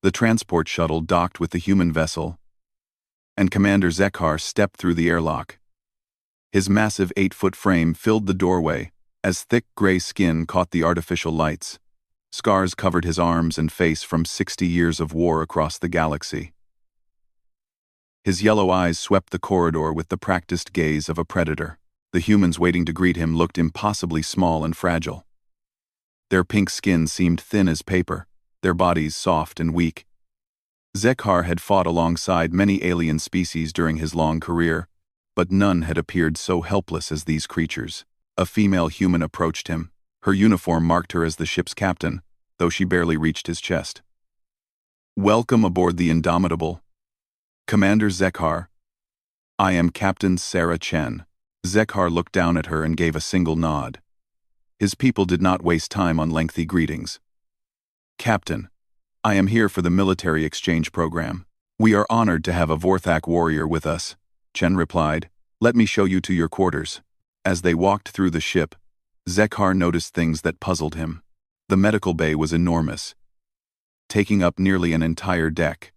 The transport shuttle docked with the human vessel, and Commander Zekhar stepped through the airlock. His massive 8-foot frame filled the doorway, as thick gray skin caught the artificial lights. Scars covered his arms and face from 60 years of war across the galaxy. His yellow eyes swept the corridor with the practiced gaze of a predator. The humans waiting to greet him looked impossibly small and fragile. Their pink skin seemed thin as paper, their bodies soft and weak. Zekhar had fought alongside many alien species during his long career, but none had appeared so helpless as these creatures. A female human approached him. Her uniform marked her as the ship's captain, though she barely reached his chest. "Welcome aboard the Indomitable, Commander Zekhar. I am Captain Sarah Chen." Zekhar looked down at her and gave a single nod. His people did not waste time on lengthy greetings. "Captain, I am here for the military exchange program. We are honored to have a Vorthak warrior with us," Chen replied. "Let me show you to your quarters." As they walked through the ship, Zekhar noticed things that puzzled him. The medical bay was enormous, taking up nearly an entire deck.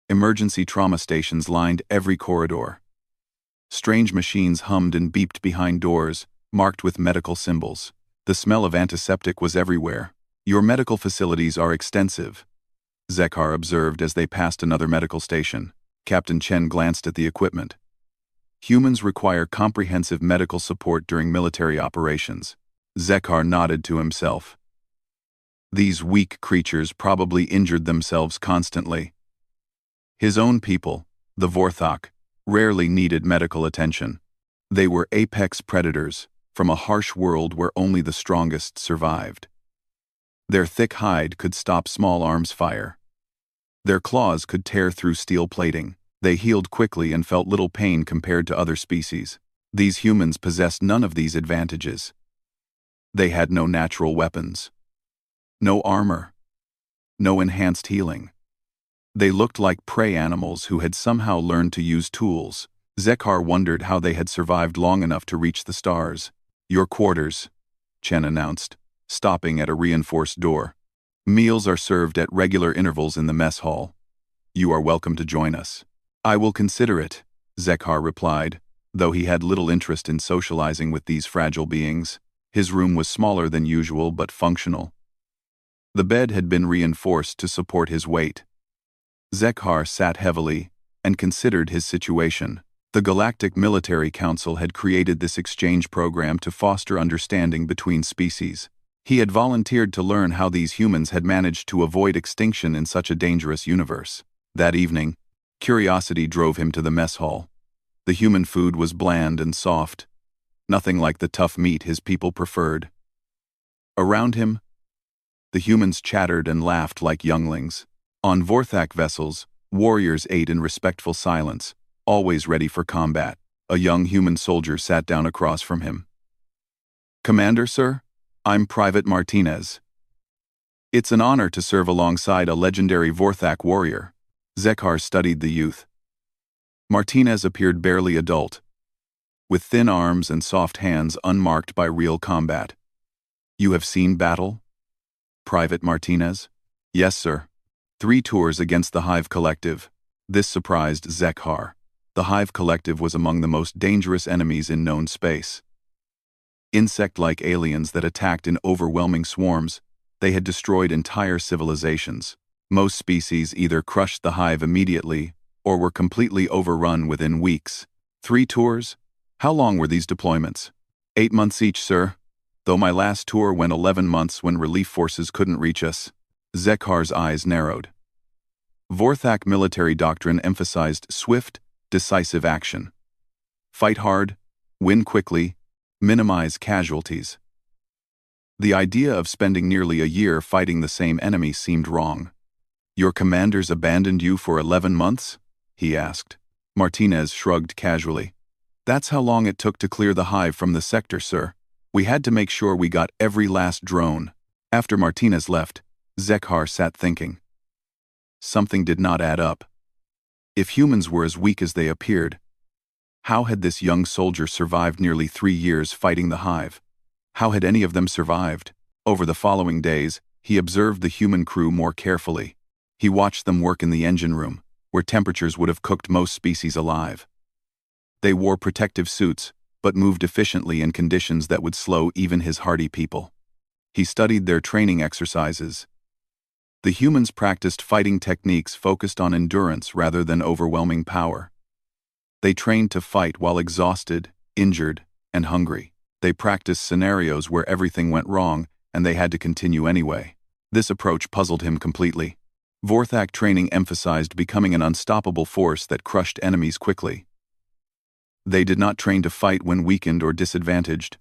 Emergency trauma stations lined every corridor. Strange machines hummed and beeped behind doors, marked with medical symbols. The smell of antiseptic was everywhere. "Your medical facilities are extensive," Zekhar observed as they passed another medical station. Captain Chen glanced at the equipment. "Humans require comprehensive medical support during military operations." Zekhar nodded to himself. These weak creatures probably injured themselves constantly. His own people, the Vorthak, rarely needed medical attention. They were apex predators from a harsh world where only the strongest survived. Their thick hide could stop small arms fire. Their claws could tear through steel plating. They healed quickly and felt little pain compared to other species. These humans possessed none of these advantages. They had no natural weapons, no armor, no enhanced healing. They looked like prey animals who had somehow learned to use tools. Zekhar wondered how they had survived long enough to reach the stars. "Your quarters," Chen announced, stopping at a reinforced door. "Meals are served at regular intervals in the mess hall. You are welcome to join us." "I will consider it," Zekhar replied, though he had little interest in socializing with these fragile beings. His room was smaller than usual but functional. The bed had been reinforced to support his weight. Zekhar sat heavily and considered his situation. The Galactic Military Council had created this exchange program to foster understanding between species. He had volunteered to learn how these humans had managed to avoid extinction in such a dangerous universe. That evening, curiosity drove him to the mess hall. The human food was bland and soft, nothing like the tough meat his people preferred. Around him, the humans chattered and laughed like younglings. On Vorthak vessels, warriors ate in respectful silence, always ready for combat. A young human soldier sat down across from him. "Commander, sir, I'm Private Martinez. It's an honor to serve alongside a legendary Vorthak warrior." Zekhar studied the youth. Martinez appeared barely adult, with thin arms and soft hands unmarked by real combat. "You have seen battle, Private Martinez?" "Yes, sir. 3 tours against the Hive Collective." This surprised Zekhar. The Hive Collective was among the most dangerous enemies in known space. Insect-like aliens that attacked in overwhelming swarms, they had destroyed entire civilizations. Most species either crushed the hive immediately or were completely overrun within weeks. 3 tours? How long were these deployments? 8 months each, sir, though my last tour went 11 months when relief forces couldn't reach us. Zekhar's eyes narrowed. Vorthak military doctrine emphasized swift, decisive action. Fight hard, win quickly, minimize casualties. The idea of spending nearly a year fighting the same enemy seemed wrong. "Your commanders abandoned you for 11 months?" he asked. Martinez shrugged casually. "That's how long it took to clear the hive from the sector, sir. We had to make sure we got every last drone." After Martinez left, Zekhar sat thinking. Something did not add up. If humans were as weak as they appeared, how had this young soldier survived nearly 3 years fighting the hive? How had any of them survived? Over the following days, he observed the human crew more carefully. He watched them work in the engine room, where temperatures would have cooked most species alive. They wore protective suits, but moved efficiently in conditions that would slow even his hardy people. He studied their training exercises. The humans practiced fighting techniques focused on endurance rather than overwhelming power. They trained to fight while exhausted, injured, and hungry. They practiced scenarios where everything went wrong and they had to continue anyway. This approach puzzled him completely. Vorthak training emphasized becoming an unstoppable force that crushed enemies quickly. They did not train to fight when weakened or disadvantaged.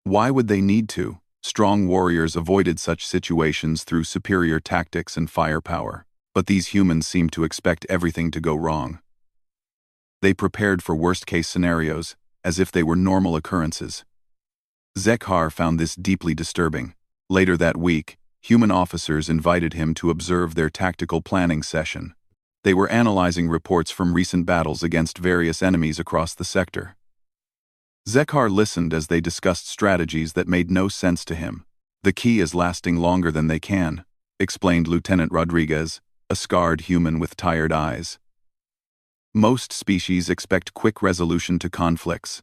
Why would they need to? Strong warriors avoided such situations through superior tactics and firepower, but these humans seemed to expect everything to go wrong. They prepared for worst-case scenarios, as if they were normal occurrences. Zekhar found this deeply disturbing. Later that week, human officers invited him to observe their tactical planning session. They were analyzing reports from recent battles against various enemies across the sector. Zekhar listened as they discussed strategies that made no sense to him. "The key is lasting longer than they can," explained Lieutenant Rodriguez, a scarred human with tired eyes. "Most species expect quick resolution to conflicts.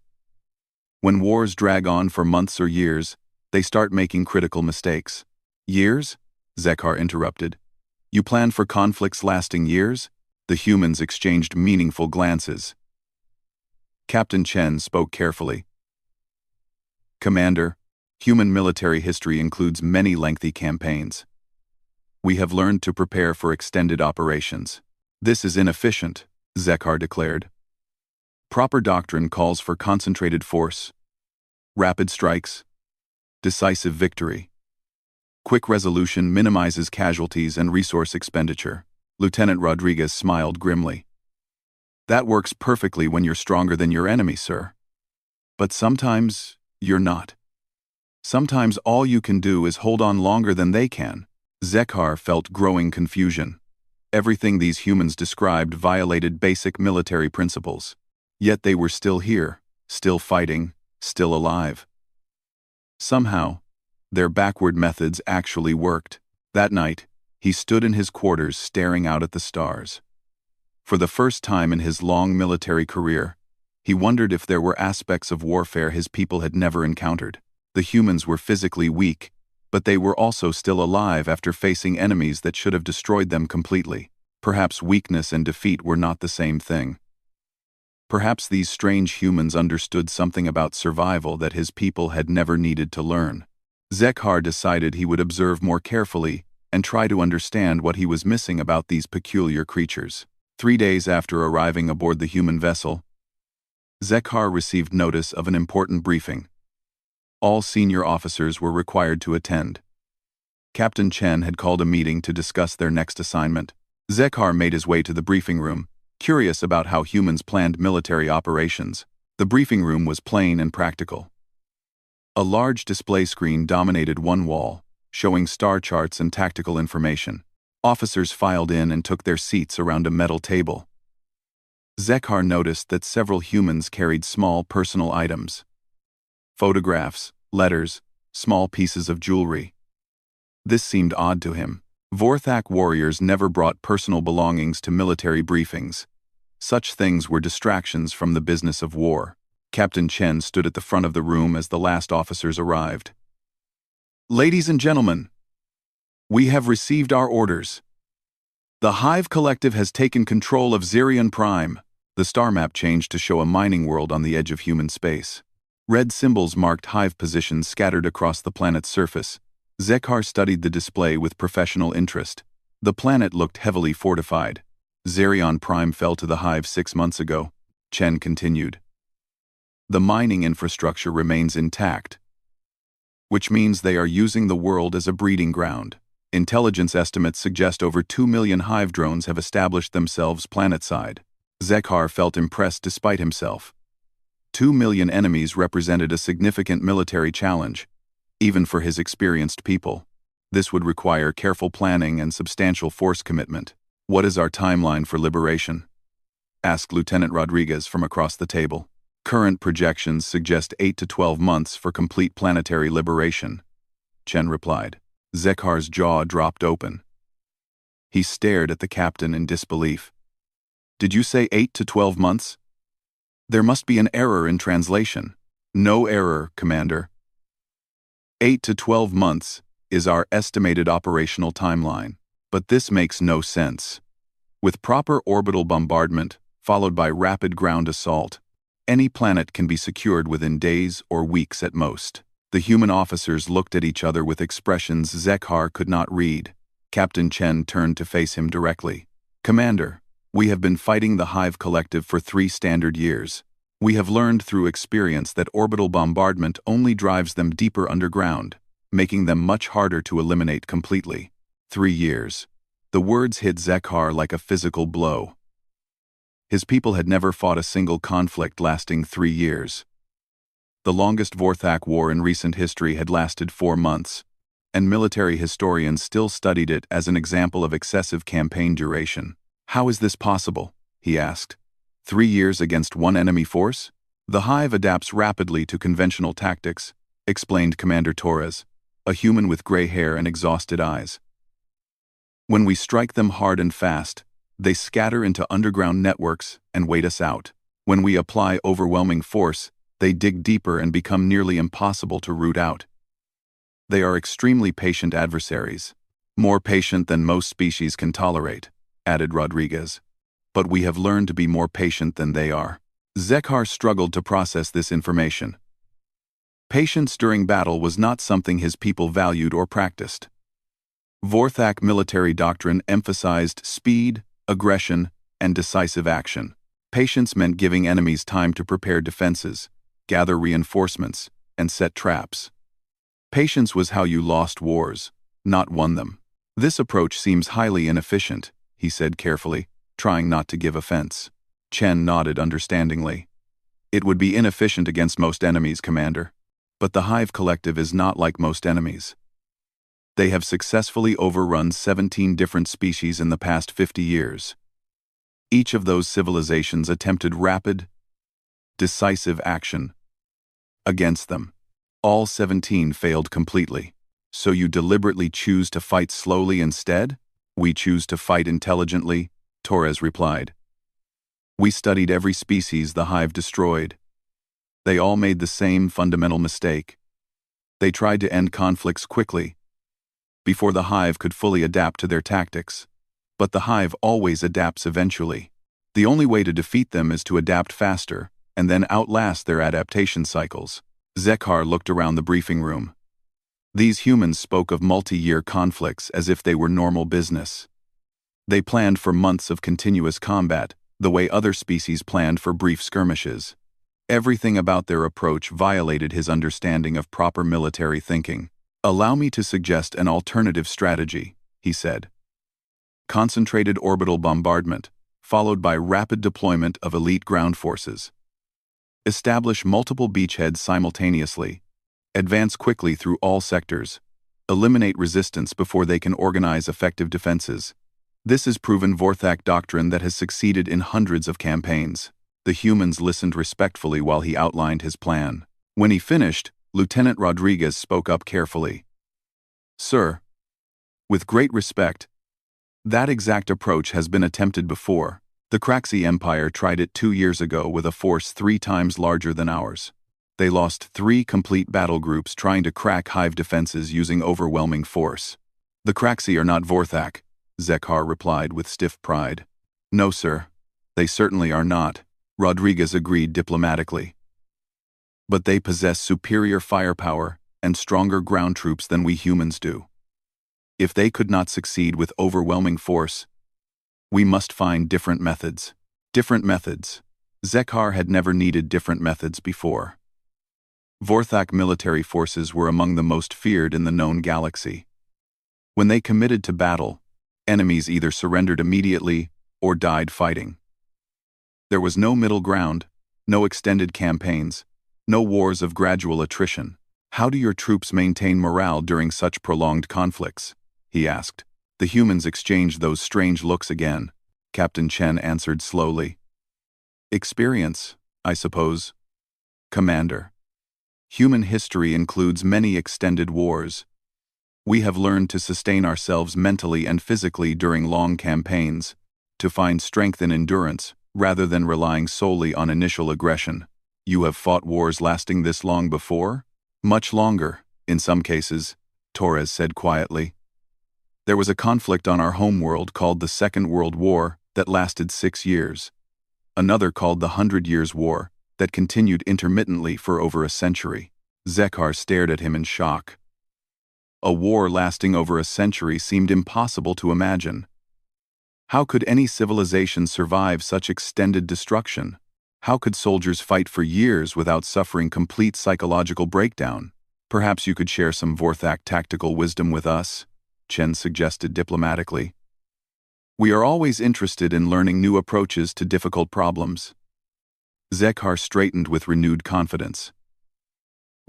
When wars drag on for months or years, they start making critical mistakes." "Years?" Zekhar interrupted. "You plan for conflicts lasting years?" The humans exchanged meaningful glances. Captain Chen spoke carefully. "Commander, human military history includes many lengthy campaigns. We have learned to prepare for extended operations." "This is inefficient," Zekhar declared. "Proper doctrine calls for concentrated force, rapid strikes, decisive victory. Quick resolution minimizes casualties and resource expenditure." Lieutenant Rodriguez smiled grimly. "That works perfectly when you're stronger than your enemy, sir. But sometimes, you're not. Sometimes all you can do is hold on longer than they can." Zekhar felt growing confusion. Everything these humans described violated basic military principles. Yet they were still here, still fighting, still alive. Somehow, their backward methods actually worked. That night, he stood in his quarters staring out at the stars. For the first time in his long military career, he wondered if there were aspects of warfare his people had never encountered. The humans were physically weak, but they were also still alive after facing enemies that should have destroyed them completely. Perhaps weakness and defeat were not the same thing. Perhaps these strange humans understood something about survival that his people had never needed to learn. Zekhar decided he would observe more carefully and try to understand what he was missing about these peculiar creatures. 3 days after arriving aboard the human vessel, Zekhar received notice of an important briefing. All senior officers were required to attend. Captain Chen had called a meeting to discuss their next assignment. Zekhar made his way to the briefing room, curious about how humans planned military operations. The briefing room was plain and practical. A large display screen dominated one wall, showing star charts and tactical information. Officers filed in and took their seats around a metal table. Zekhar noticed that several humans carried small personal items. Photographs, letters, small pieces of jewelry. This seemed odd to him. Vorthak warriors never brought personal belongings to military briefings. Such things were distractions from the business of war. Captain Chen stood at the front of the room as the last officers arrived. "Ladies and gentlemen, we have received our orders. The Hive Collective has taken control of Zirion Prime." The star map changed to show a mining world on the edge of human space. Red symbols marked hive positions scattered across the planet's surface. Zekhar studied the display with professional interest. The planet looked heavily fortified. "Zirion Prime fell to the hive 6 months ago," Chen continued. "The mining infrastructure remains intact, which means they are using the world as a breeding ground. Intelligence estimates suggest over 2 million hive drones have established themselves planetside." Zekhar felt impressed despite himself. 2 million enemies represented a significant military challenge, even for his experienced people. This would require careful planning and substantial force commitment. "What is our timeline for liberation?" asked Lieutenant Rodriguez from across the table. "Current projections suggest 8 to 12 months for complete planetary liberation," Chen replied. Zekhar's jaw dropped open. He stared at the captain in disbelief. Did you say 8 to 12 months? There must be an error in translation. No error, Commander. 8 to 12 months is our estimated operational timeline, but this makes no sense. With proper orbital bombardment, followed by rapid ground assault, any planet can be secured within days or weeks at most. The human officers looked at each other with expressions Zekhar could not read. Captain Chen turned to face him directly. Commander, we have been fighting the Hive Collective for 3 standard years. We have learned through experience that orbital bombardment only drives them deeper underground, making them much harder to eliminate completely. 3 years. The words hit Zekhar like a physical blow. His people had never fought a single conflict lasting 3 years. The longest Vorthak war in recent history had lasted 4 months, and military historians still studied it as an example of excessive campaign duration. How is this possible? He asked. 3 years against one enemy force? The Hive adapts rapidly to conventional tactics, explained Commander Torres, a human with gray hair and exhausted eyes. When we strike them hard and fast, they scatter into underground networks and wait us out. When we apply overwhelming force, they dig deeper and become nearly impossible to root out. They are extremely patient adversaries, more patient than most species can tolerate, added Rodriguez. But we have learned to be more patient than they are. Zekhar struggled to process this information. Patience during battle was not something his people valued or practiced. Vorthak military doctrine emphasized speed, aggression, and decisive action. Patience meant giving enemies time to prepare defenses, gather reinforcements, and set traps. Patience was how you lost wars, not won them. This approach seems highly inefficient, he said carefully, trying not to give offense. Chen nodded understandingly. It would be inefficient against most enemies, Commander. But the Hive Collective is not like most enemies. They have successfully overrun 17 different species in the past 50 years. Each of those civilizations attempted rapid, decisive action against them. All 17 failed completely. So you deliberately choose to fight slowly instead? We choose to fight intelligently, Torres replied. We studied every species the Hive destroyed. They all made the same fundamental mistake. They tried to end conflicts quickly, before the Hive could fully adapt to their tactics. But the Hive always adapts eventually. The only way to defeat them is to adapt faster, and then outlast their adaptation cycles. Zekhar looked around the briefing room. These humans spoke of multi-year conflicts as if they were normal business. They planned for months of continuous combat, the way other species planned for brief skirmishes. Everything about their approach violated his understanding of proper military thinking. Allow me to suggest an alternative strategy, he said. Concentrated orbital bombardment, followed by rapid deployment of elite ground forces. Establish multiple beachheads simultaneously. Advance quickly through all sectors. Eliminate resistance before they can organize effective defenses. This is proven Vorthak doctrine that has succeeded in hundreds of campaigns. The humans listened respectfully while he outlined his plan. When he finished, Lieutenant Rodriguez spoke up carefully. Sir, with great respect, that exact approach has been attempted before. The Kraxi Empire tried it 2 years ago with a force 3 times larger than ours. They lost 3 complete battle groups trying to crack Hive defenses using overwhelming force. The Kraxi are not Vorthak, Zekhar replied with stiff pride. No, sir, they certainly are not, Rodriguez agreed diplomatically. But they possess superior firepower and stronger ground troops than we humans do. If they could not succeed with overwhelming force, we must find different methods. Different methods. Zekhar had never needed different methods before. Vorthak military forces were among the most feared in the known galaxy. When they committed to battle, enemies either surrendered immediately or died fighting. There was no middle ground, no extended campaigns, no wars of gradual attrition. How do your troops maintain morale during such prolonged conflicts? He asked. The humans exchanged those strange looks again. Captain Chen answered slowly. Experience, I suppose. Commander. Human history includes many extended wars. We have learned to sustain ourselves mentally and physically during long campaigns, to find strength in endurance, rather than relying solely on initial aggression. You have fought wars lasting this long before? Much longer, in some cases, Torres said quietly. There was a conflict on our homeworld called the Second World War that lasted 6 years. Another called the 100 Years' War that continued intermittently for over a century. Zekar stared at him in shock. A war lasting over a century seemed impossible to imagine. How could any civilization survive such extended destruction? How could soldiers fight for years without suffering complete psychological breakdown? Perhaps you could share some Vorthak tactical wisdom with us, Chen suggested diplomatically. We are always interested in learning new approaches to difficult problems. Zekar straightened with renewed confidence.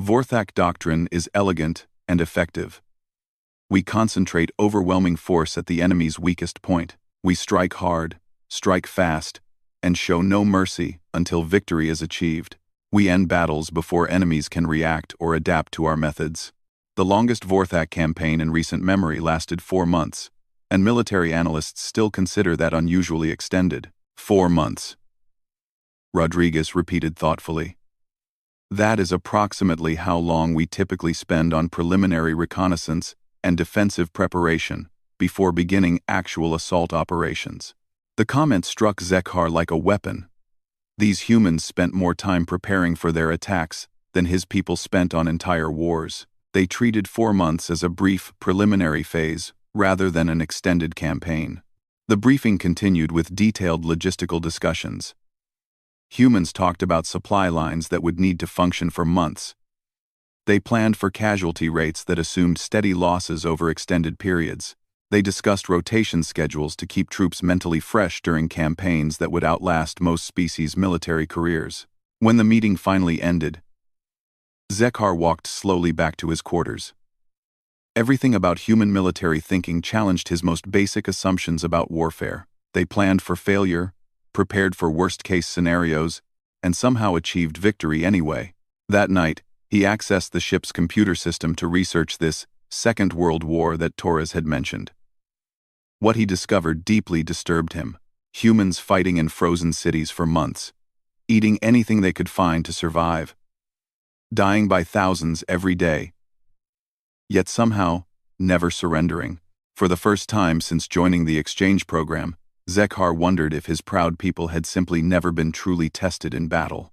Vorthak doctrine is elegant and effective. We concentrate overwhelming force at the enemy's weakest point. We strike hard, strike fast, and show no mercy until victory is achieved. We end battles before enemies can react or adapt to our methods. The longest Vorthak campaign in recent memory lasted 4 months, and military analysts still consider that unusually extended. 4 months. Rodriguez repeated thoughtfully. That is approximately how long we typically spend on preliminary reconnaissance and defensive preparation before beginning actual assault operations. The comment struck Zekar like a weapon. These humans spent more time preparing for their attacks than his people spent on entire wars. They treated 4 months as a brief preliminary phase rather than an extended campaign. The briefing continued with detailed logistical discussions. Humans talked about supply lines that would need to function for months. They planned for casualty rates that assumed steady losses over extended periods. They discussed rotation schedules to keep troops mentally fresh during campaigns that would outlast most species' military careers. When the meeting finally ended, Zekar walked slowly back to his quarters. Everything about human military thinking challenged his most basic assumptions about warfare. They planned for failure, prepared for worst-case scenarios, and somehow achieved victory anyway. That night, he accessed the ship's computer system to research this Second World War that Torres had mentioned. What he discovered deeply disturbed him. Humans fighting in frozen cities for months, eating anything they could find to survive, dying by thousands every day, yet somehow never surrendering. For the first time since joining the exchange program, Zekar wondered if his proud people had simply never been truly tested in battle.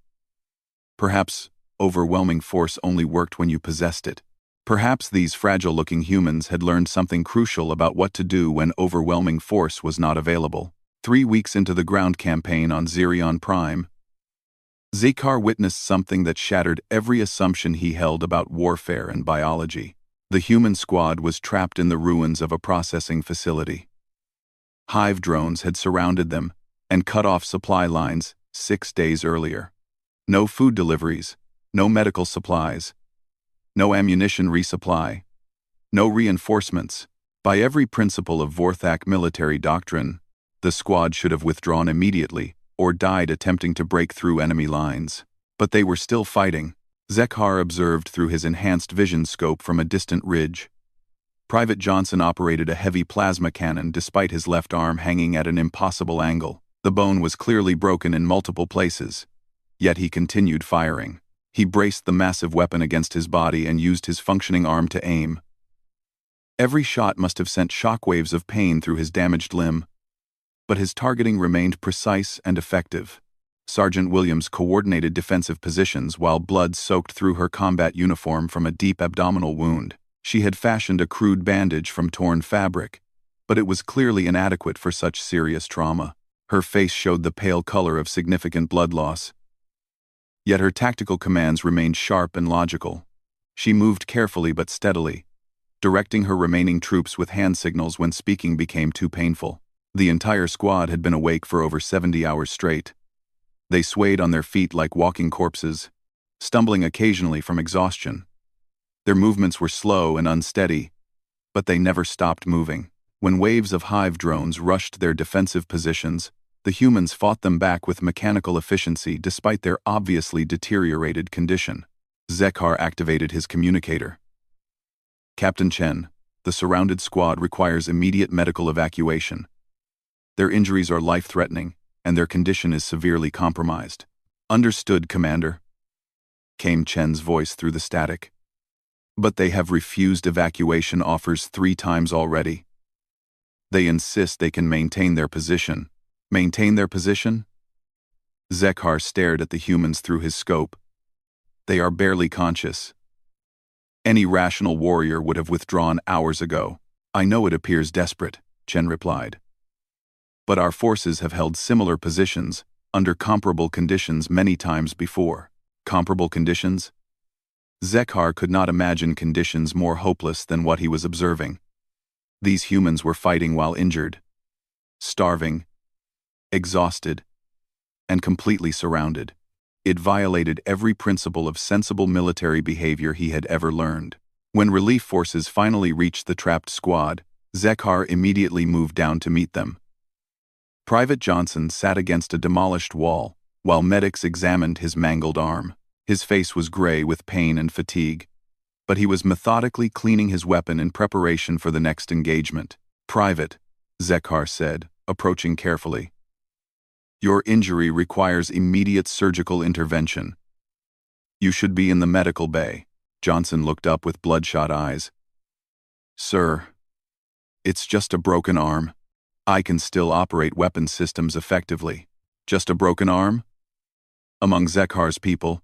Perhaps overwhelming force only worked when you possessed it. Perhaps these fragile-looking humans had learned something crucial about what to do when overwhelming force was not available. 3 weeks into the ground campaign on Zirion Prime, Zekar witnessed something that shattered every assumption he held about warfare and biology. The human squad was trapped in the ruins of a processing facility. Hive drones had surrounded them and cut off supply lines 6 days earlier. No food deliveries, no medical supplies, no ammunition resupply, no reinforcements. By every principle of Vorthak military doctrine, the squad should have withdrawn immediately or died attempting to break through enemy lines. But they were still fighting. Zekar observed through his enhanced vision scope from a distant ridge. Private Johnson operated a heavy plasma cannon despite his left arm hanging at an impossible angle. The bone was clearly broken in multiple places, yet he continued firing. He braced the massive weapon against his body and used his functioning arm to aim. Every shot must have sent shockwaves of pain through his damaged limb, but his targeting remained precise and effective. Sergeant Williams coordinated defensive positions while blood soaked through her combat uniform from a deep abdominal wound. She had fashioned a crude bandage from torn fabric, but it was clearly inadequate for such serious trauma. Her face showed the pale color of significant blood loss. Yet her tactical commands remained sharp and logical. She moved carefully but steadily, directing her remaining troops with hand signals when speaking became too painful. The entire squad had been awake for over 70 hours straight. They swayed on their feet like walking corpses, stumbling occasionally from exhaustion. Their movements were slow and unsteady, but they never stopped moving. When waves of hive drones rushed their defensive positions, the humans fought them back with mechanical efficiency despite their obviously deteriorated condition. Zekar activated his communicator. "Captain Chen, The surrounded squad requires immediate medical evacuation. Their injuries are life-threatening, and their condition is severely compromised. Understood, Commander, came Chen's voice through the static. But they have refused evacuation offers 3 times already. They insist they can maintain their position. Maintain their position? Zekhar stared at the humans through his scope. They are barely conscious. Any rational warrior would have withdrawn hours ago. I know it appears desperate, Chen replied. But our forces have held similar positions, under comparable conditions many times before. Comparable conditions? Zekhar could not imagine conditions more hopeless than what he was observing. These humans were fighting while injured, starving, exhausted, and completely surrounded. It violated every principle of sensible military behavior he had ever learned. When relief forces finally reached the trapped squad, Zekhar immediately moved down to meet them. Private Johnson sat against a demolished wall, while medics examined his mangled arm. His face was gray with pain and fatigue, but he was methodically cleaning his weapon in preparation for the next engagement. Private, Zekhar said, approaching carefully. Your injury requires immediate surgical intervention. You should be in the medical bay. Johnson looked up with bloodshot eyes. Sir, it's just a broken arm. I can still operate weapon systems effectively. Just a broken arm? Among Zekhar's people,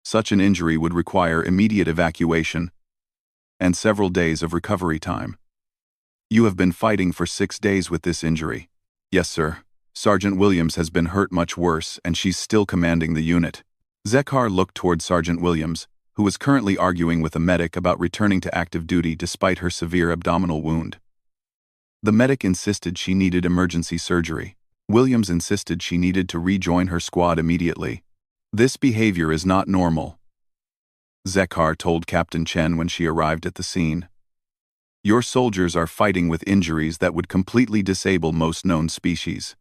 such an injury would require immediate evacuation and several days of recovery time. You have been fighting for 6 days with this injury. Yes, sir. Sergeant Williams has been hurt much worse, and she's still commanding the unit. Zekhar looked toward Sergeant Williams, who was currently arguing with a medic about returning to active duty despite her severe abdominal wound. The medic insisted she needed emergency surgery. Williams insisted she needed to rejoin her squad immediately. This behavior is not normal, Zekhar told Captain Chen when she arrived at the scene. Your soldiers are fighting with injuries that would completely disable most known species.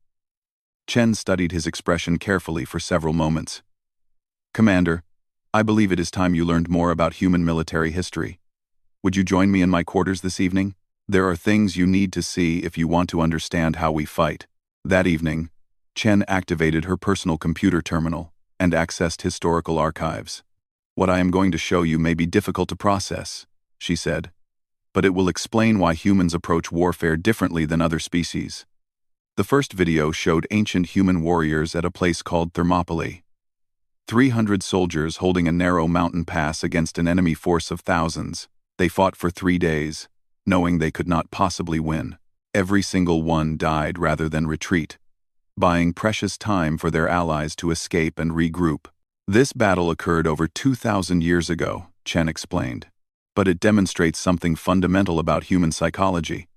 Chen studied his expression carefully for several moments. Commander, I believe it is time you learned more about human military history. Would you join me in my quarters this evening? There are things you need to see if you want to understand how we fight. That evening, Chen activated her personal computer terminal and accessed historical archives. What I am going to show you may be difficult to process, she said, but it will explain why humans approach warfare differently than other species. The first video showed ancient human warriors at a place called Thermopylae. 300 soldiers holding a narrow mountain pass against an enemy force of thousands. They fought for 3 days, knowing they could not possibly win. Every single one died rather than retreat, buying precious time for their allies to escape and regroup. This battle occurred over 2,000 years ago, Chen explained, but it demonstrates something fundamental about human psychology.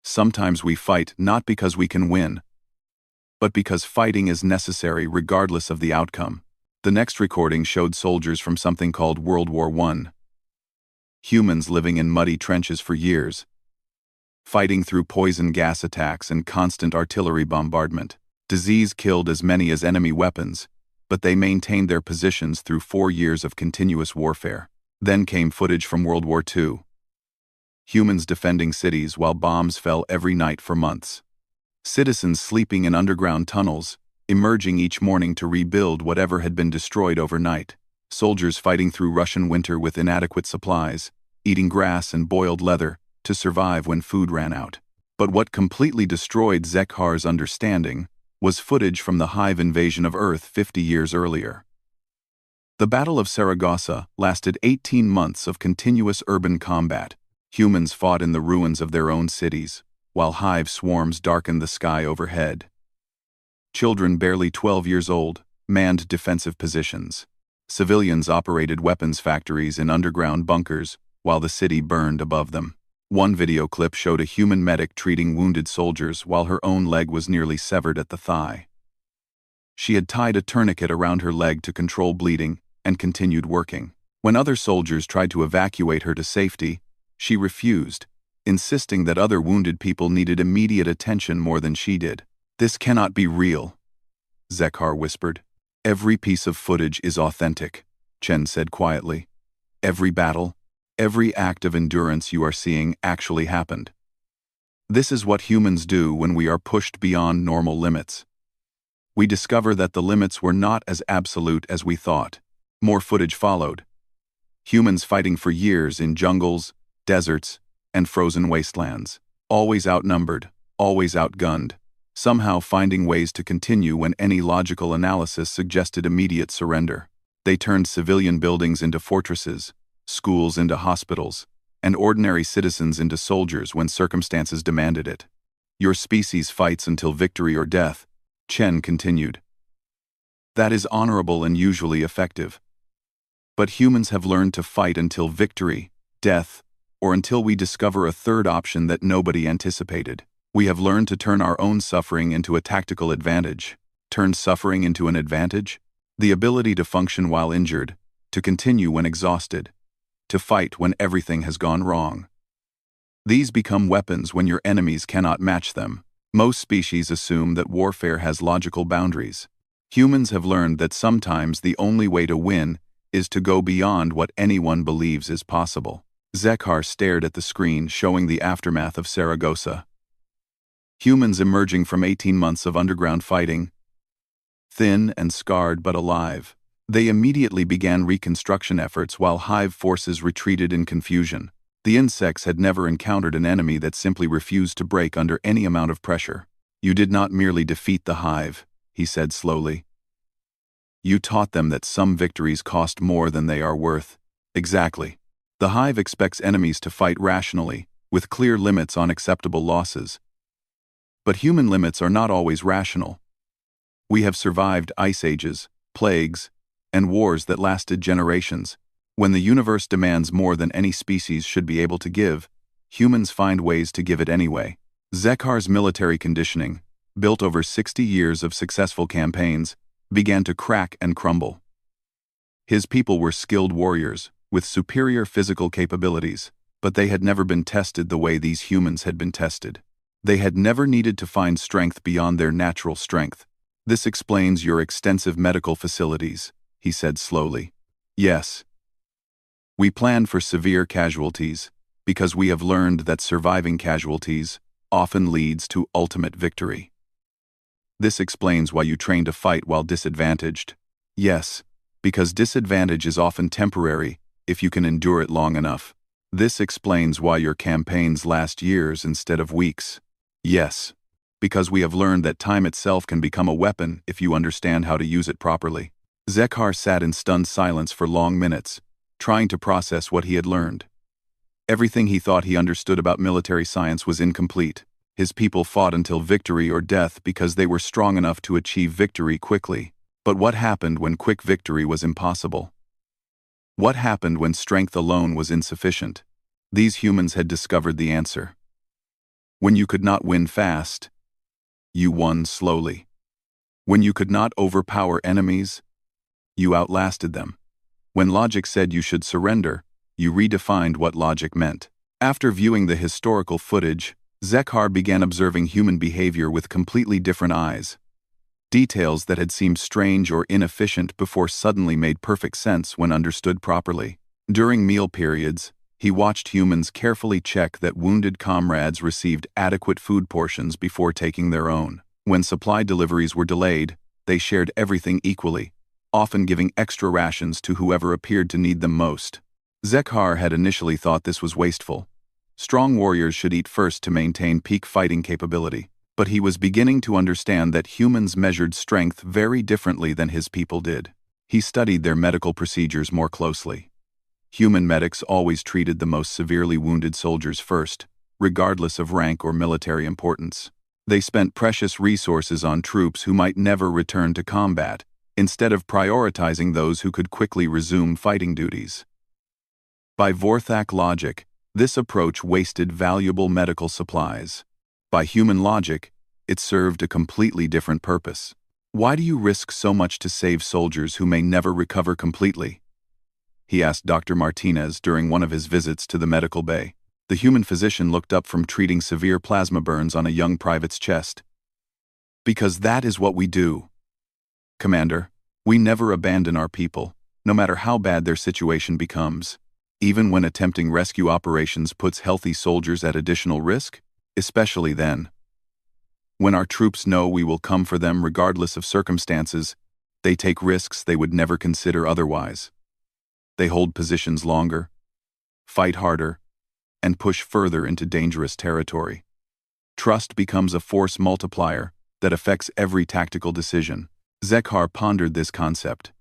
Sometimes we fight not because we can win, but because fighting is necessary regardless of the outcome. The next recording showed soldiers from something called World War I. Humans living in muddy trenches for years, fighting through poison gas attacks and constant artillery bombardment. Disease killed as many as enemy weapons, but they maintained their positions through 4 years of continuous warfare. Then came footage from World War II. Humans defending cities while bombs fell every night for months. Citizens sleeping in underground tunnels, emerging each morning to rebuild whatever had been destroyed overnight. Soldiers fighting through Russian winter with inadequate supplies, eating grass and boiled leather to survive when food ran out. But what completely destroyed Zekhar's understanding was footage from the Hive invasion of Earth 50 years earlier. The Battle of Saragossa lasted 18 months of continuous urban combat. Humans fought in the ruins of their own cities, while hive swarms darkened the sky overhead. Children barely 12 years old manned defensive positions. Civilians operated weapons factories in underground bunkers while the city burned above them. One video clip showed a human medic treating wounded soldiers while her own leg was nearly severed at the thigh. She had tied a tourniquet around her leg to control bleeding and continued working. When other soldiers tried to evacuate her to safety, she refused, insisting that other wounded people needed immediate attention more than she did. This cannot be real, Zekhar whispered. Every piece of footage is authentic, Chen said quietly. Every battle, Every act of endurance you are seeing actually happened. This is what humans do when we are pushed beyond normal limits. We discover that the limits were not as absolute as we thought. More footage followed. Humans fighting for years in jungles, deserts, and frozen wastelands. Always outnumbered, always outgunned, somehow finding ways to continue when any logical analysis suggested immediate surrender. They turned civilian buildings into fortresses, schools into hospitals, and ordinary citizens into soldiers when circumstances demanded it. Your species fights until victory or death, Chen continued. That is honorable and usually effective. But humans have learned to fight until victory, death, or until we discover a third option that nobody anticipated. We have learned to turn our own suffering into a tactical advantage. Turn suffering into an advantage? The ability to function while injured, to continue when exhausted, to fight when everything has gone wrong. These become weapons when your enemies cannot match them. Most species assume that warfare has logical boundaries. Humans have learned that sometimes the only way to win is to go beyond what anyone believes is possible. Zekhar stared at the screen showing the aftermath of Saragossa. Humans emerging from 18 months of underground fighting. Thin and scarred but alive. They immediately began reconstruction efforts while hive forces retreated in confusion. The insects had never encountered an enemy that simply refused to break under any amount of pressure. You did not merely defeat the hive, he said slowly. You taught them that some victories cost more than they are worth. Exactly. The hive expects enemies to fight rationally, with clear limits on acceptable losses. But human limits are not always rational. We have survived ice ages, plagues, and wars that lasted generations. When the universe demands more than any species should be able to give, humans find ways to give it anyway. Zekhar's military conditioning, built over 60 years of successful campaigns, began to crack and crumble. His people were skilled warriors, with superior physical capabilities, but they had never been tested the way these humans had been tested. They had never needed to find strength beyond their natural strength. This explains your extensive medical facilities, he said slowly. Yes. We plan for severe casualties, because we have learned that surviving casualties often leads to ultimate victory. This explains why you train to fight while disadvantaged. Yes, because disadvantage is often temporary if you can endure it long enough. This explains why your campaigns last years instead of weeks. Yes, because we have learned that time itself can become a weapon if you understand how to use it properly. Zekhar sat in stunned silence for long minutes, trying to process what he had learned. Everything he thought he understood about military science was incomplete. His people fought until victory or death because they were strong enough to achieve victory quickly. But what happened when quick victory was impossible? What happened when strength alone was insufficient? These humans had discovered the answer. When you could not win fast, you won slowly. When you could not overpower enemies, you outlasted them. When logic said you should surrender, you redefined what logic meant. After viewing the historical footage, Zekhar began observing human behavior with completely different eyes. Details that had seemed strange or inefficient before suddenly made perfect sense when understood properly. During meal periods, he watched humans carefully check that wounded comrades received adequate food portions before taking their own. When supply deliveries were delayed, they shared everything equally, often giving extra rations to whoever appeared to need them most. Zekhar had initially thought this was wasteful. Strong warriors should eat first to maintain peak fighting capability. But he was beginning to understand that humans measured strength very differently than his people did. He studied their medical procedures more closely. Human medics always treated the most severely wounded soldiers first, regardless of rank or military importance. They spent precious resources on troops who might never return to combat, instead of prioritizing those who could quickly resume fighting duties. By Vorthak logic, this approach wasted valuable medical supplies. By human logic, it served a completely different purpose. Why do you risk so much to save soldiers who may never recover completely? He asked Dr. Martinez during one of his visits to the medical bay. The human physician looked up from treating severe plasma burns on a young private's chest. Because that is what we do. Commander, we never abandon our people, no matter how bad their situation becomes. even when attempting rescue operations puts healthy soldiers at additional risk? Especially then. When our troops know we will come for them regardless of circumstances, they take risks they would never consider otherwise. They hold positions longer, fight harder, and push further into dangerous territory. Trust becomes a force multiplier that affects every tactical decision. Zekhar pondered this concept.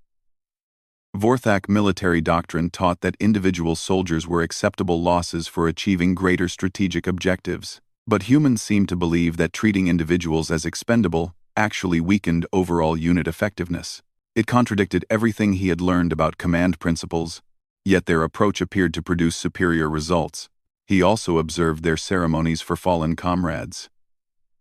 Vorthak military doctrine taught that individual soldiers were acceptable losses for achieving greater strategic objectives. But humans seemed to believe that treating individuals as expendable actually weakened overall unit effectiveness. It contradicted everything he had learned about command principles, yet their approach appeared to produce superior results. He also observed their ceremonies for fallen comrades.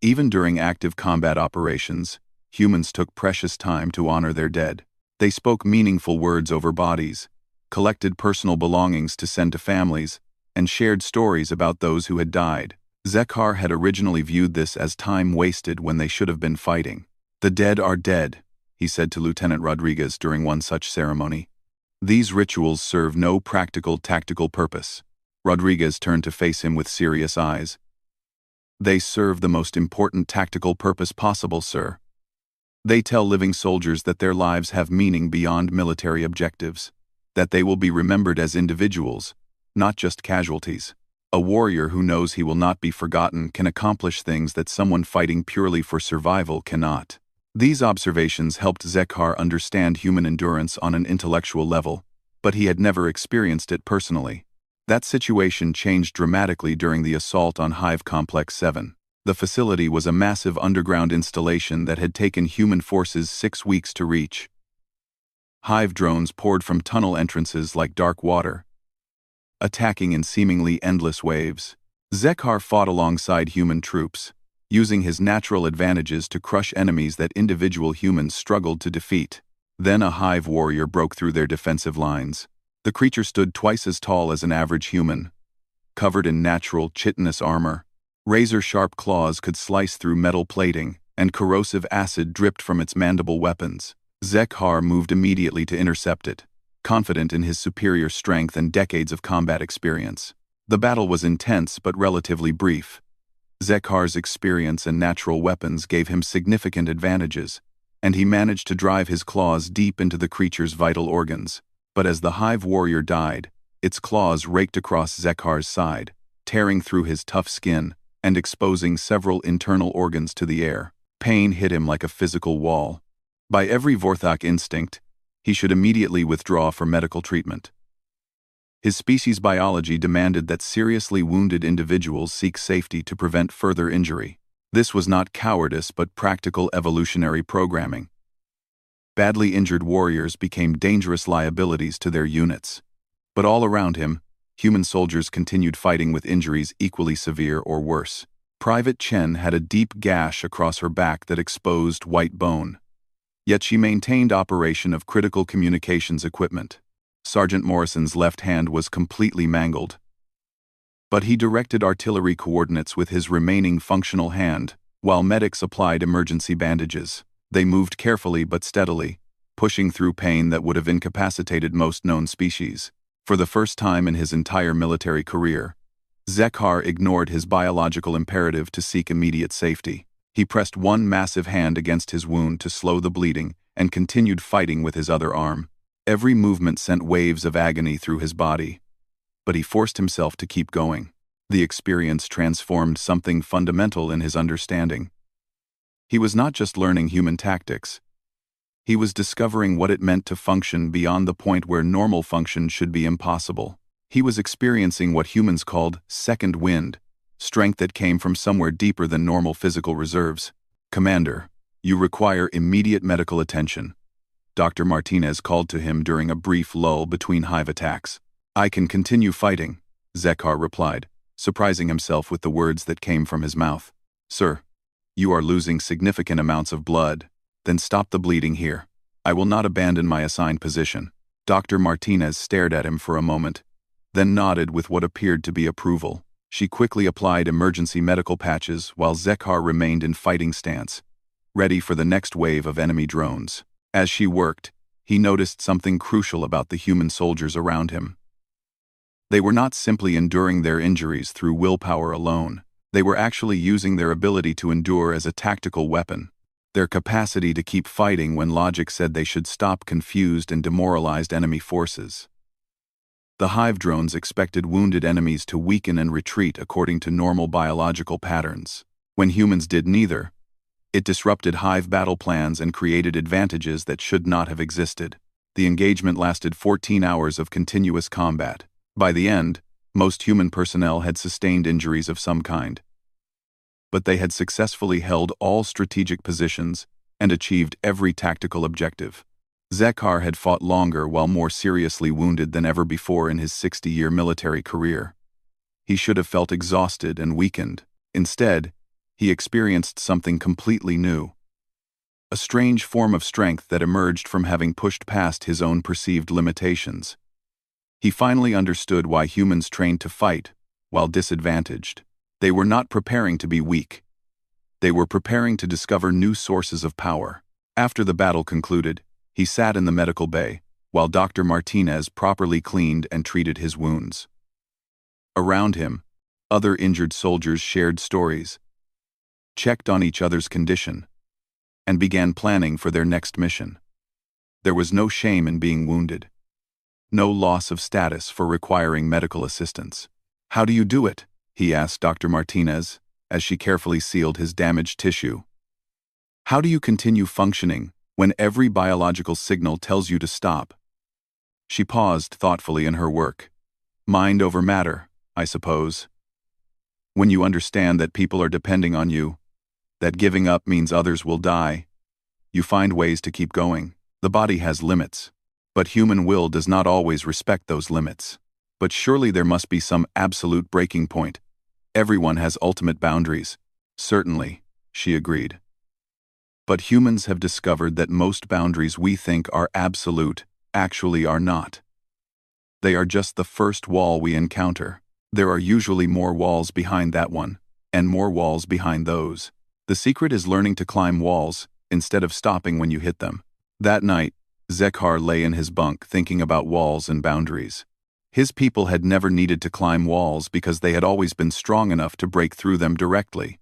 Even during active combat operations, humans took precious time to honor their dead. They spoke meaningful words over bodies, collected personal belongings to send to families, and shared stories about those who had died. Zekhar had originally viewed this as time wasted when they should have been fighting. "The dead are dead," he said to Lieutenant Rodriguez during one such ceremony. "These rituals serve no practical tactical purpose." Rodriguez turned to face him with serious eyes. "They serve the most important tactical purpose possible, sir. They tell living soldiers that their lives have meaning beyond military objectives, that they will be remembered as individuals, not just casualties. A warrior who knows he will not be forgotten can accomplish things that someone fighting purely for survival cannot." These observations helped Zekhar understand human endurance on an intellectual level, but he had never experienced it personally. That situation changed dramatically during the assault on Hive Complex 7. The facility was a massive underground installation that had taken human forces 6 weeks to reach. Hive drones poured from tunnel entrances like dark water, attacking in seemingly endless waves. Zekhar fought alongside human troops, using his natural advantages to crush enemies that individual humans struggled to defeat. Then a Hive warrior broke through their defensive lines. The creature stood twice as tall as an average human, covered in natural, chitinous armor. Razor-sharp claws could slice through metal plating, and corrosive acid dripped from its mandible weapons. Zekhar moved immediately to intercept it, confident in his superior strength and decades of combat experience. The battle was intense but relatively brief. Zekhar's experience and natural weapons gave him significant advantages, and he managed to drive his claws deep into the creature's vital organs. But as the Hive warrior died, its claws raked across Zekhar's side, tearing through his tough skin and exposing several internal organs to the air. Pain hit him like a physical wall. By every Vorthak instinct, he should immediately withdraw for medical treatment. His species biology demanded that seriously wounded individuals seek safety to prevent further injury. This was not cowardice but practical evolutionary programming. Badly injured warriors became dangerous liabilities to their units. But all around him, human soldiers continued fighting with injuries equally severe or worse. Private Chen had a deep gash across her back that exposed white bone. Yet she maintained operation of critical communications equipment. Sergeant Morrison's left hand was completely mangled, but he directed artillery coordinates with his remaining functional hand, while medics applied emergency bandages. They moved carefully but steadily, pushing through pain that would have incapacitated most known species. For the first time in his entire military career, Zekhar ignored his biological imperative to seek immediate safety. He pressed one massive hand against his wound to slow the bleeding and continued fighting with his other arm. Every movement sent waves of agony through his body, but he forced himself to keep going. The experience transformed something fundamental in his understanding. He was not just learning human tactics. He was discovering what it meant to function beyond the point where normal function should be impossible. He was experiencing what humans called second wind, strength that came from somewhere deeper than normal physical reserves. "Commander, you require immediate medical attention," Dr. Martinez called to him during a brief lull between Hive attacks. "I can continue fighting," Zekhar replied, surprising himself with the words that came from his mouth. "Sir, you are losing significant amounts of blood. Then stop the bleeding here. I will not abandon my assigned position." Dr. Martinez stared at him for a moment, then nodded with what appeared to be approval. She quickly applied emergency medical patches while Zekhar remained in fighting stance, ready for the next wave of enemy drones. As she worked, he noticed something crucial about the human soldiers around him. They were not simply enduring their injuries through willpower alone. They were actually using their ability to endure as a tactical weapon. Their capacity to keep fighting when logic said they should stop confused and demoralized enemy forces. The hive drones expected wounded enemies to weaken and retreat according to normal biological patterns. When humans did neither, it disrupted hive battle plans and created advantages that should not have existed. The engagement lasted 14 hours of continuous combat. By the end, most human personnel had sustained injuries of some kind. But they had successfully held all strategic positions and achieved every tactical objective. Zekar had fought longer while more seriously wounded than ever before in his 60-year military career. He should have felt exhausted and weakened. Instead, he experienced something completely new. A strange form of strength that emerged from having pushed past his own perceived limitations. He finally understood why humans trained to fight, while disadvantaged. They were not preparing to be weak. They were preparing to discover new sources of power. After the battle concluded, he sat in the medical bay, while Dr. Martinez properly cleaned and treated his wounds. Around him, other injured soldiers shared stories, checked on each other's condition, and began planning for their next mission. There was no shame in being wounded. No loss of status for requiring medical assistance. "How do you do it?" he asked Dr. Martinez, as she carefully sealed his damaged tissue. "How do you continue functioning when every biological signal tells you to stop?" She paused thoughtfully in her work. "Mind over matter, I suppose. When you understand that people are depending on you, that giving up means others will die, you find ways to keep going. The body has limits, but human will does not always respect those limits. But surely there must be some absolute breaking point. Everyone has ultimate boundaries." "Certainly," she agreed. "But humans have discovered that most boundaries we think are absolute actually are not. They are just the first wall we encounter. There are usually more walls behind that one, and more walls behind those. The secret is learning to climb walls instead of stopping when you hit them." That night, Zekar lay in his bunk thinking about walls and boundaries. His people had never needed to climb walls because they had always been strong enough to break through them directly.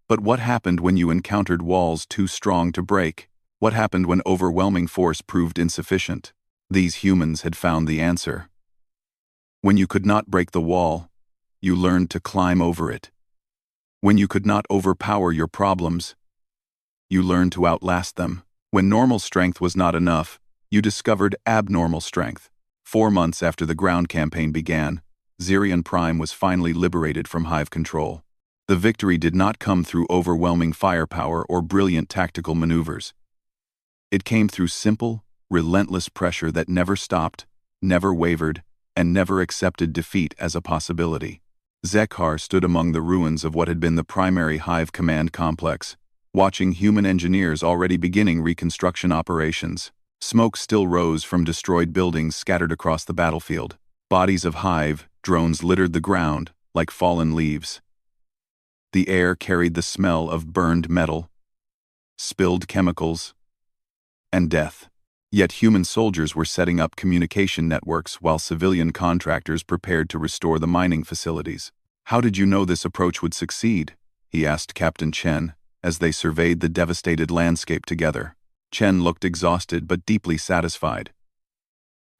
But what happened when you encountered walls too strong to break? What happened when overwhelming force proved insufficient? These humans had found the answer. When you could not break the wall, you learned to climb over it. When you could not overpower your problems, you learned to outlast them. When normal strength was not enough, you discovered abnormal strength. 4 months after the ground campaign began, Zirion Prime was finally liberated from hive control. The victory did not come through overwhelming firepower or brilliant tactical maneuvers. It came through simple, relentless pressure that never stopped, never wavered, and never accepted defeat as a possibility. Zekar stood among the ruins of what had been the primary hive command complex, watching human engineers already beginning reconstruction operations. Smoke still rose from destroyed buildings scattered across the battlefield. Bodies of hive drones littered the ground like fallen leaves. The air carried the smell of burned metal, spilled chemicals, and death. Yet human soldiers were setting up communication networks while civilian contractors prepared to restore the mining facilities. "How did you know this approach would succeed?" he asked Captain Chen, as they surveyed the devastated landscape together. Chen looked exhausted but deeply satisfied.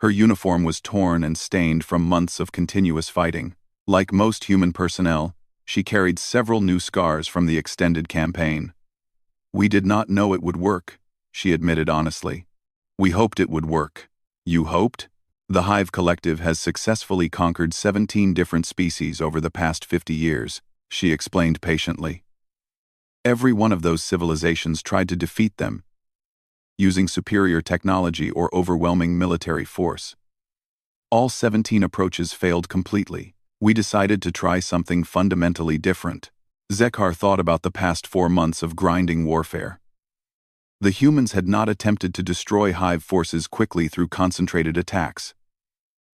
Her uniform was torn and stained from months of continuous fighting. Like most human personnel, she carried several new scars from the extended campaign. "We did not know it would work," she admitted honestly. "We hoped it would work." "You hoped?" "The Hive Collective has successfully conquered 17 different species over the past 50 years, she explained patiently. Every one of those civilizations tried to defeat them, using superior technology or overwhelming military force. All 17 approaches failed completely. We decided to try something fundamentally different." Zekar thought about the past 4 months of grinding warfare. The humans had not attempted to destroy hive forces quickly through concentrated attacks.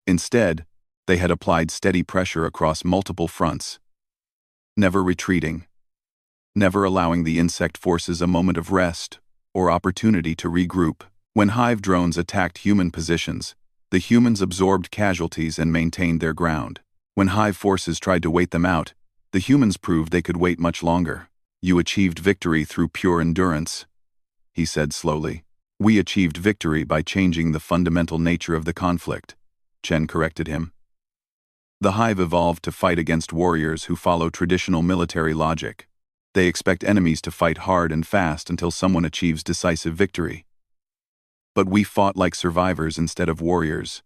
Instead, they had applied steady pressure across multiple fronts, never retreating, never allowing the insect forces a moment of rest or opportunity to regroup. When hive drones attacked human positions, The humans absorbed casualties and maintained their ground. When hive forces tried to wait them out, the humans proved they could wait much longer. You achieved victory through pure endurance, he said slowly. We achieved victory by changing the fundamental nature of the conflict, Chen corrected him. The hive evolved to fight against warriors who follow traditional military logic. They expect enemies to fight hard and fast until someone achieves decisive victory. But we fought like survivors instead of warriors.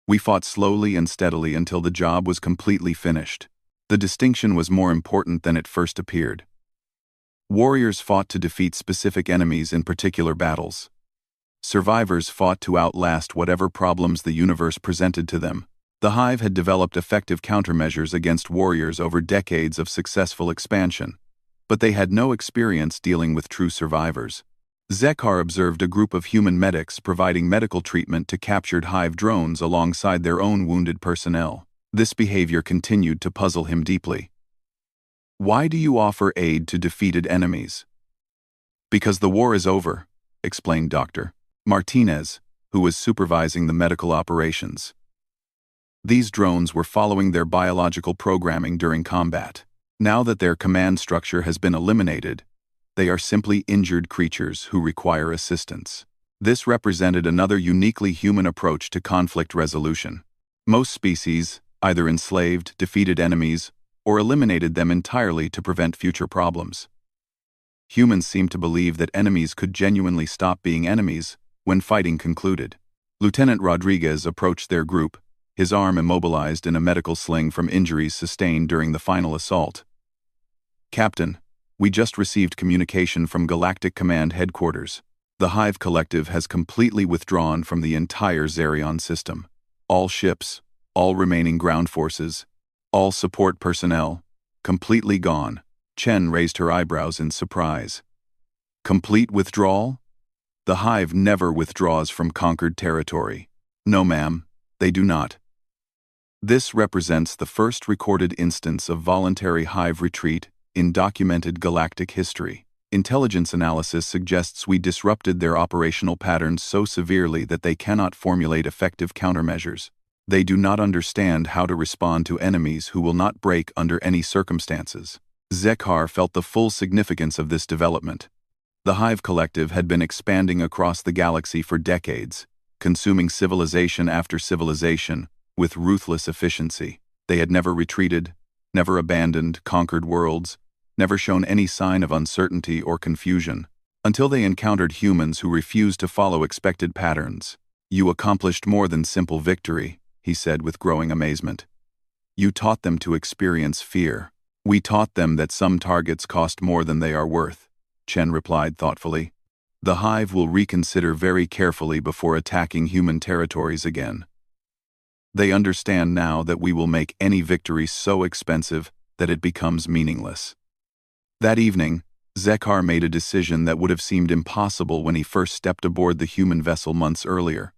We fought slowly and steadily until the job was completely finished. The distinction was more important than it first appeared. Warriors fought to defeat specific enemies in particular battles. Survivors fought to outlast whatever problems the universe presented to them. The hive had developed effective countermeasures against warriors over decades of successful expansion, but they had no experience dealing with true survivors. Zekar observed a group of human medics providing medical treatment to captured hive drones alongside their own wounded personnel. This behavior continued to puzzle him deeply. Why do you offer aid to defeated enemies? Because the war is over, explained Dr. Martinez, who was supervising the medical operations. These drones were following their biological programming during combat. Now that their command structure has been eliminated, they are simply injured creatures who require assistance. This represented another uniquely human approach to conflict resolution. Most species either enslaved, defeated enemies, or eliminated them entirely to prevent future problems. Humans seem to believe that enemies could genuinely stop being enemies when fighting concluded. Lieutenant Rodriguez approached their group, his arm immobilized in a medical sling from injuries sustained during the final assault. Captain, we just received communication from Galactic Command Headquarters. The Hive Collective has completely withdrawn from the entire Zerion system. All ships, all remaining ground forces, all support personnel, completely gone. Chen raised her eyebrows in surprise. Complete withdrawal? The Hive never withdraws from conquered territory. No, ma'am, they do not. This represents the first recorded instance of voluntary Hive retreat in documented galactic history. Intelligence analysis suggests we disrupted their operational patterns so severely that they cannot formulate effective countermeasures. They do not understand how to respond to enemies who will not break under any circumstances. Zekar felt the full significance of this development. The Hive Collective had been expanding across the galaxy for decades, consuming civilization after civilization with ruthless efficiency. They had never retreated, never abandoned conquered worlds, never shown any sign of uncertainty or confusion, until they encountered humans who refused to follow expected patterns. You accomplished more than simple victory, he said with growing amazement. You taught them to experience fear. We taught them that some targets cost more than they are worth, Chen replied thoughtfully. The Hive will reconsider very carefully before attacking human territories again. They understand now that we will make any victory so expensive that it becomes meaningless. That evening, Zekar made a decision that would have seemed impossible when he first stepped aboard the human vessel months earlier.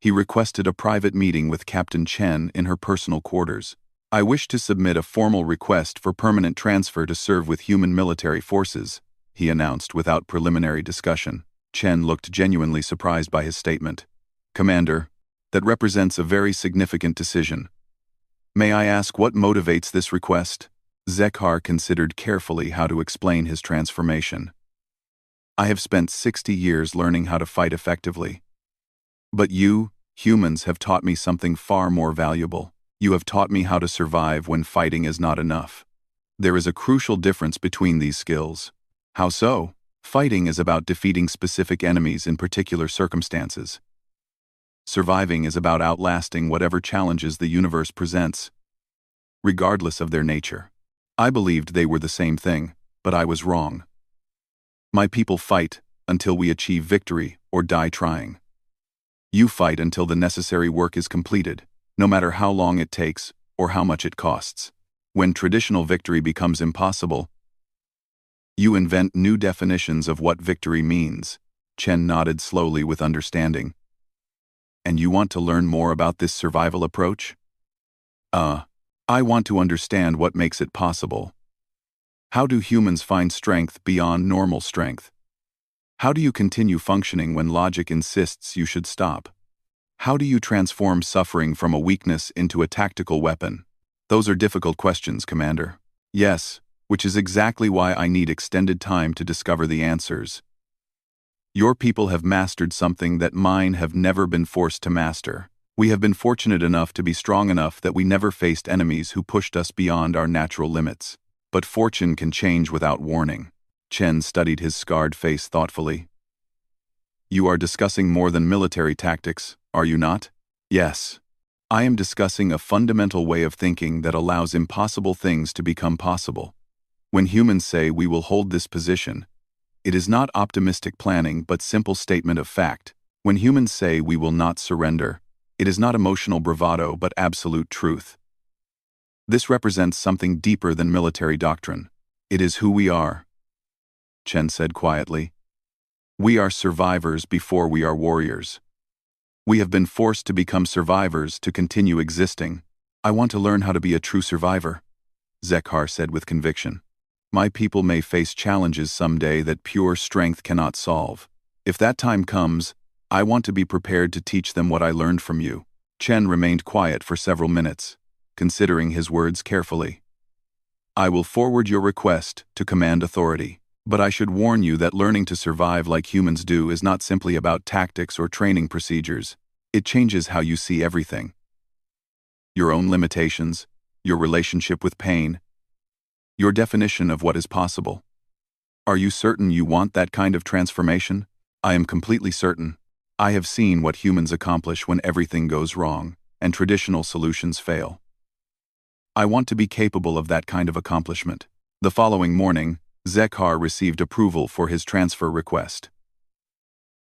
He requested a private meeting with Captain Chen in her personal quarters. I wish to submit a formal request for permanent transfer to serve with human military forces, he announced without preliminary discussion. Chen looked genuinely surprised by his statement. Commander, that represents a very significant decision. May I ask what motivates this request? Zekar considered carefully how to explain his transformation. I have spent 60 years learning how to fight effectively. But you, humans, have taught me something far more valuable. You have taught me how to survive when fighting is not enough. There is a crucial difference between these skills. How so? Fighting is about defeating specific enemies in particular circumstances. Surviving is about outlasting whatever challenges the universe presents, regardless of their nature. I believed they were the same thing, but I was wrong. My people fight until we achieve victory or die trying. You fight until the necessary work is completed, no matter how long it takes or how much it costs. When traditional victory becomes impossible, you invent new definitions of what victory means. Chen nodded slowly with understanding. And you want to learn more about this survival approach? I want to understand what makes it possible. How do humans find strength beyond normal strength? How do you continue functioning when logic insists you should stop? How do you transform suffering from a weakness into a tactical weapon? Those are difficult questions, Commander. Yes, which is exactly why I need extended time to discover the answers. Your people have mastered something that mine have never been forced to master. We have been fortunate enough to be strong enough that we never faced enemies who pushed us beyond our natural limits. But fortune can change without warning. Chen studied his scarred face thoughtfully. You are discussing more than military tactics, are you not? Yes. I am discussing a fundamental way of thinking that allows impossible things to become possible. When humans say we will hold this position, it is not optimistic planning but simple statement of fact. When humans say we will not surrender, it is not emotional bravado but absolute truth. This represents something deeper than military doctrine. It is who we are. Chen said quietly. We are survivors before we are warriors. We have been forced to become survivors to continue existing. I want to learn how to be a true survivor, Zekhar said with conviction. My people may face challenges someday that pure strength cannot solve. If that time comes, I want to be prepared to teach them what I learned from you. Chen remained quiet for several minutes, considering his words carefully. I will forward your request to Command Authority, but I should warn you that learning to survive like humans do is not simply about tactics or training procedures. It changes how you see everything. Your own limitations, your relationship with pain, your definition of what is possible. Are you certain you want that kind of transformation? I am completely certain. I have seen what humans accomplish when everything goes wrong and traditional solutions fail. I want to be capable of that kind of accomplishment. The following morning, Zekhar received approval for his transfer request.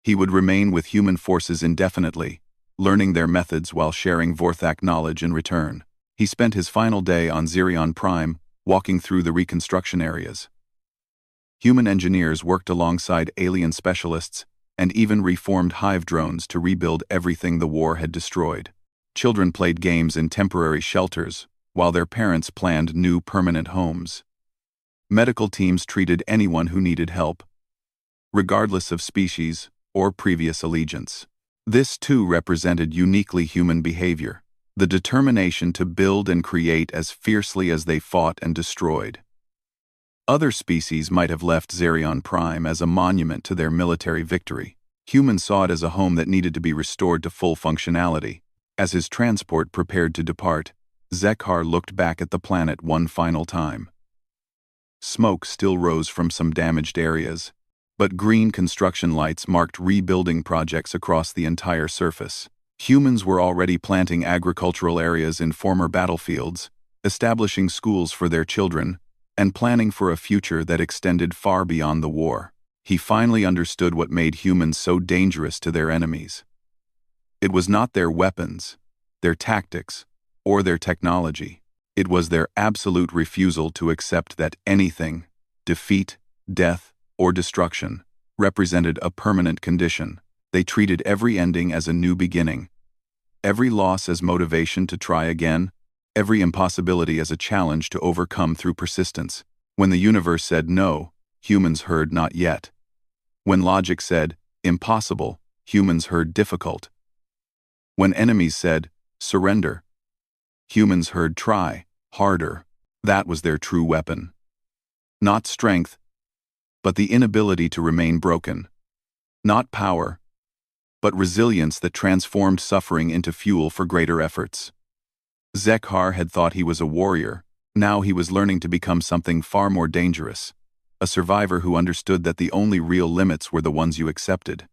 He would remain with human forces indefinitely, learning their methods while sharing Vorthak knowledge in return. He spent his final day on Zirion Prime, walking through the reconstruction areas. Human engineers worked alongside alien specialists and even reformed hive drones to rebuild everything the war had destroyed. Children played games in temporary shelters, while their parents planned new permanent homes. Medical teams treated anyone who needed help, regardless of species or previous allegiance. This too represented uniquely human behavior, the determination to build and create as fiercely as they fought and destroyed. Other species might have left Zerion Prime as a monument to their military victory. Humans saw it as a home that needed to be restored to full functionality. As his transport prepared to depart, Zekhar looked back at the planet one final time. Smoke still rose from some damaged areas, but green construction lights marked rebuilding projects across the entire surface. Humans were already planting agricultural areas in former battlefields, establishing schools for their children, and planning for a future that extended far beyond the war. He finally understood what made humans so dangerous to their enemies. It was not their weapons, their tactics, or their technology. It was their absolute refusal to accept that anything, defeat, death, or destruction, represented a permanent condition. They treated every ending as a new beginning, every loss as motivation to try again, every impossibility as a challenge to overcome through persistence. When the universe said no, humans heard not yet. When logic said impossible, humans heard difficult. When enemies said surrender, humans heard try harder. That was their true weapon. Not strength, but the inability to remain broken. Not power, but resilience that transformed suffering into fuel for greater efforts. Zekhar had thought he was a warrior. Now he was learning to become something far more dangerous. A survivor who understood that the only real limits were the ones you accepted.